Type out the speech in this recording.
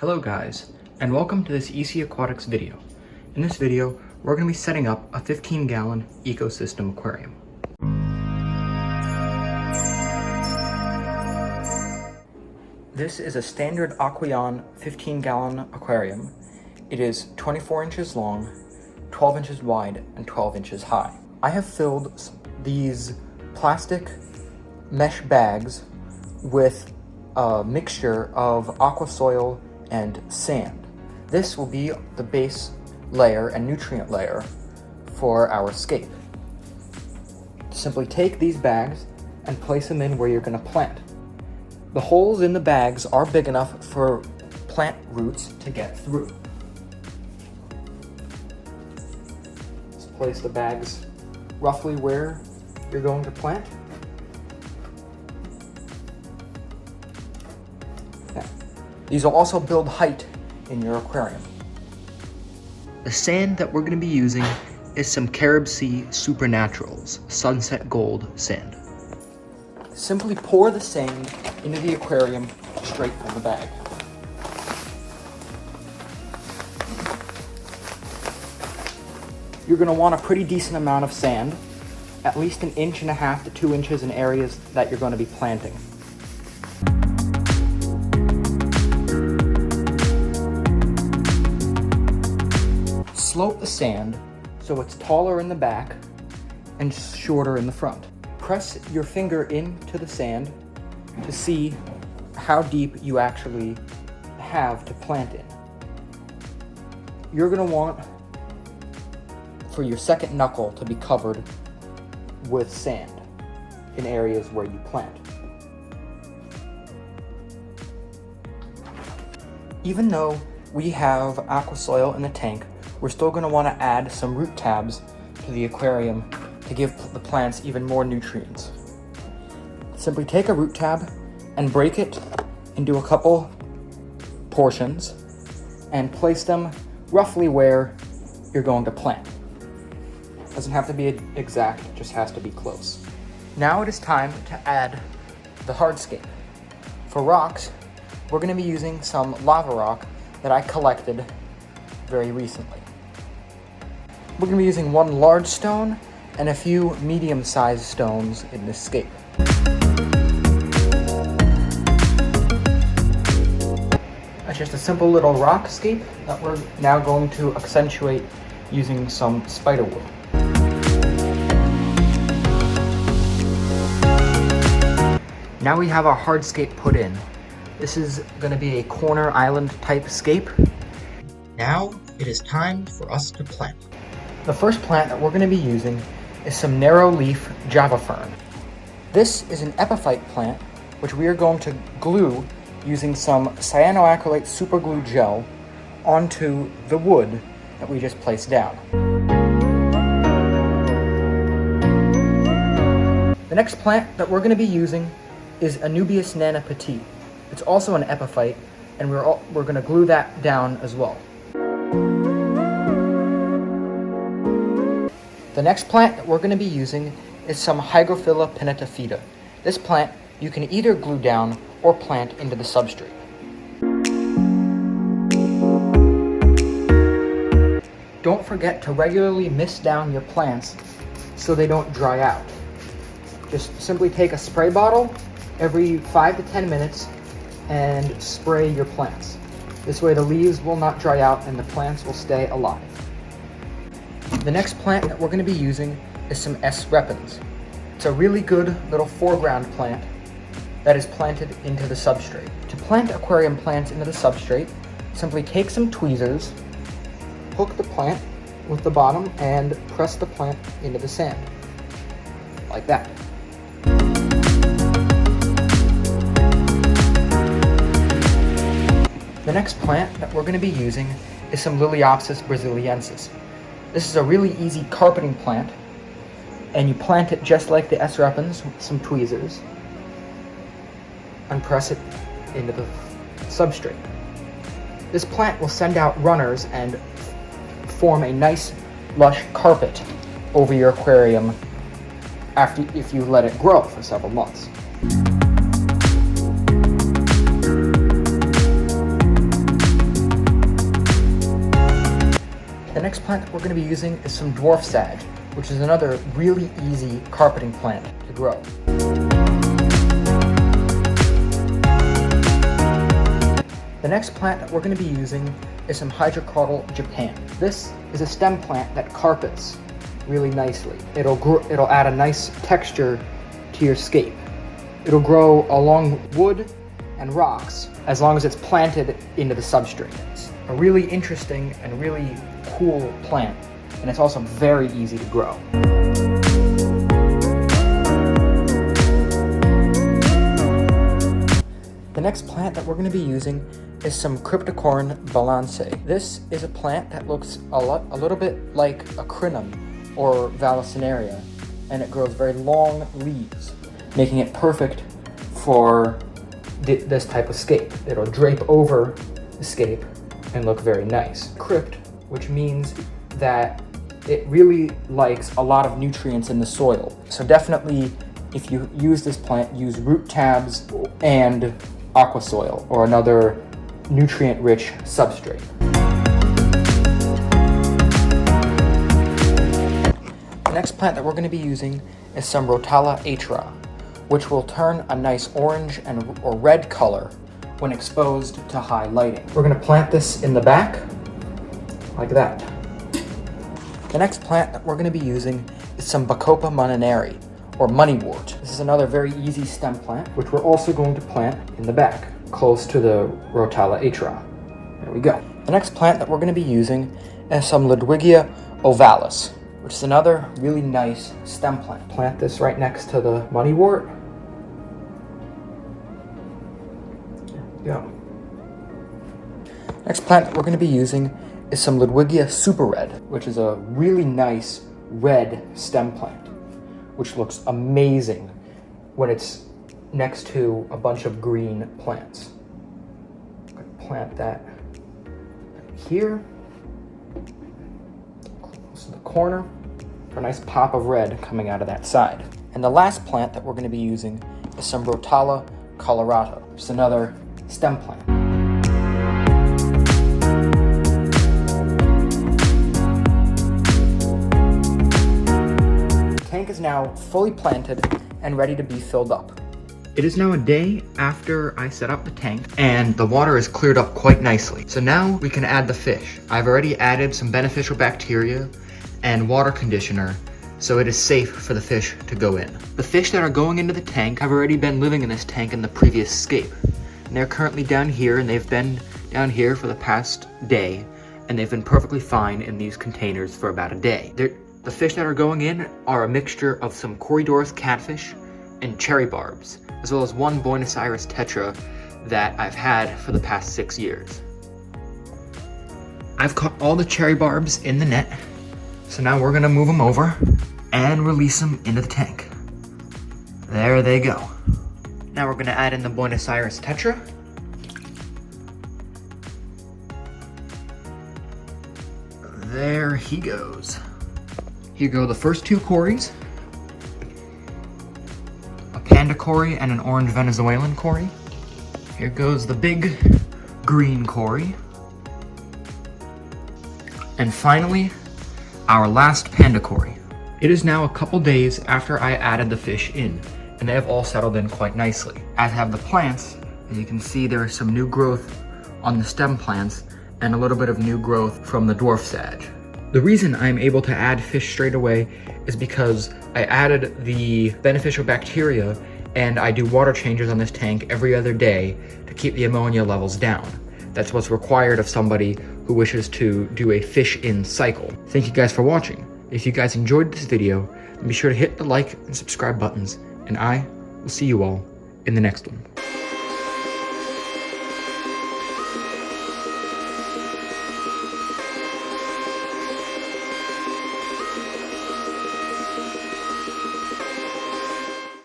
Hello guys, and welcome to this EC Aquatics video. In this video, we're going to be setting up a 15-gallon ecosystem aquarium. This is a standard Aquion 15-gallon aquarium. It is 24 inches long, 12 inches wide, and 12 inches high. I have filled these plastic mesh bags with a mixture of aqua soil and sand. This will be the base layer and nutrient layer for our scape. Simply take these bags and place them in where you're going to plant. The holes in the bags are big enough for plant roots to get through. Just place the bags roughly where you're going to plant. These will also build height in your aquarium. The sand that we're going to be using is some Carib Sea Supernaturals Sunset Gold sand. Simply pour the sand into the aquarium straight from the bag. You're going to want a pretty decent amount of sand, at least 1.5 inches to 2 inches in areas that you're going to be planting. Slope the sand so it's taller in the back and shorter in the front. Press your finger into the sand to see how deep you actually have to plant in. You're going to want for your second knuckle to be covered with sand in areas where you plant. Even though we have aqua soil in the tank, we're still going to want to add some root tabs to the aquarium to give the plants even more nutrients. Simply take a root tab and break it into a couple portions and place them roughly where you're going to plant. Doesn't have to be exact, it just has to be close. Now it is time to add the hardscape. For rocks, we're going to be using some lava rock that I collected very recently. We're going to be using one large stone and a few medium-sized stones in this scape. That's just a simple little rock scape that we're now going to accentuate using some spider wood. Now we have our hardscape put in. This is going to be a corner island type scape. Now it is time for us to plant. The first plant that we're going to be using is some narrow leaf Java fern. This is an epiphyte plant which we are going to glue using some cyanoacrylate superglue gel onto the wood that we just placed down. The next plant that we're going to be using is Anubias nana petite. It's also an epiphyte, and we're going to glue that down as well. The next plant that we're going to be using is some Hygrophila pinnatophyta. This plant you can either glue down or plant into the substrate. Don't forget to regularly mist down your plants so they don't dry out. Just simply take a spray bottle every 5 to 10 minutes and spray your plants. This way the leaves will not dry out and the plants will stay alive. The next plant that we're going to be using is some S. repens. It's a really good little foreground plant that is planted into the substrate. To plant aquarium plants into the substrate, simply take some tweezers, hook the plant with the bottom, and press the plant into the sand. Like that. The next plant that we're going to be using is some Liliopsis brasiliensis. This is a really easy carpeting plant, and you plant it just like the S. repens with some tweezers and press it into the substrate. This plant will send out runners and form a nice lush carpet over your aquarium if you let it grow for several months. The next plant that we're going to be using is some dwarf sage, which is another really easy carpeting plant to grow. The next plant that we're going to be using is some Hydrocaudal Japan. This is a stem plant that carpets really nicely. It'll add a nice texture to your scape. It'll grow along wood and rocks as long as it's planted into the substrate. It's a really interesting and really cool plant, and it's also very easy to grow. The next plant that we're going to be using is some Cryptocorn balance. This is a plant that looks a little bit like a crinum or vallisneria, and it grows very long leaves, making it perfect for this type of scape. It'll drape over the scape and look very nice. Crypt, which means that it really likes a lot of nutrients in the soil. So definitely, if you use this plant, use root tabs and aqua soil or another nutrient-rich substrate. The next plant that we're going to be using is some Rotala atra, which will turn a nice orange or red color when exposed to high lighting. We're going to plant this in the back, like that. The next plant that we're going to be using is some Bacopa moninari, or moneywort. This is another very easy stem plant, which we're also going to plant in the back, close to the Rotala atra. There we go. The next plant that we're going to be using is some Ludwigia ovalis, which is another really nice stem plant. Plant this right next to the moneywort. There we go. Next plant that we're going to be using is some Ludwigia super red, which is a really nice red stem plant, which looks amazing when it's next to a bunch of green plants. I'm going to plant that here, close to the corner, for a nice pop of red coming out of that side. And the last plant that we're going to be using is some Rotala colorata, which is another stem plant. The tank is now fully planted and ready to be filled up. It is now a day after I set up the tank, and the water is cleared up quite nicely. So now we can add the fish. I've already added some beneficial bacteria and water conditioner, so it is safe for the fish to go in. The fish that are going into the tank have already been living in this tank in the previous scape. And they're currently down here, and they've been down here for the past day, and they've been perfectly fine in these containers for about a day. The fish that are going in are a mixture of some Corydoras catfish and cherry barbs, as well as one Buenos Aires tetra that I've had for the past 6 years. I've caught all the cherry barbs in the net, so now we're gonna move them over and release them into the tank. There they go. Now we're gonna add in the Buenos Aires tetra. There he goes. Here go the first 2 Corys. A panda Cory and an orange Venezuelan Cory. Here goes the big green Cory. And finally, our last panda Cory. It is now a couple days after I added the fish in, and they have all settled in quite nicely. As have the plants, and you can see there is some new growth on the stem plants and a little bit of new growth from the dwarf sage. The reason I'm able to add fish straight away is because I added the beneficial bacteria, and I do water changes on this tank every other day to keep the ammonia levels down. That's what's required of somebody who wishes to do a fish in cycle. Thank you guys for watching. If you guys enjoyed this video, then be sure to hit the like and subscribe buttons, and I will see you all in the next one.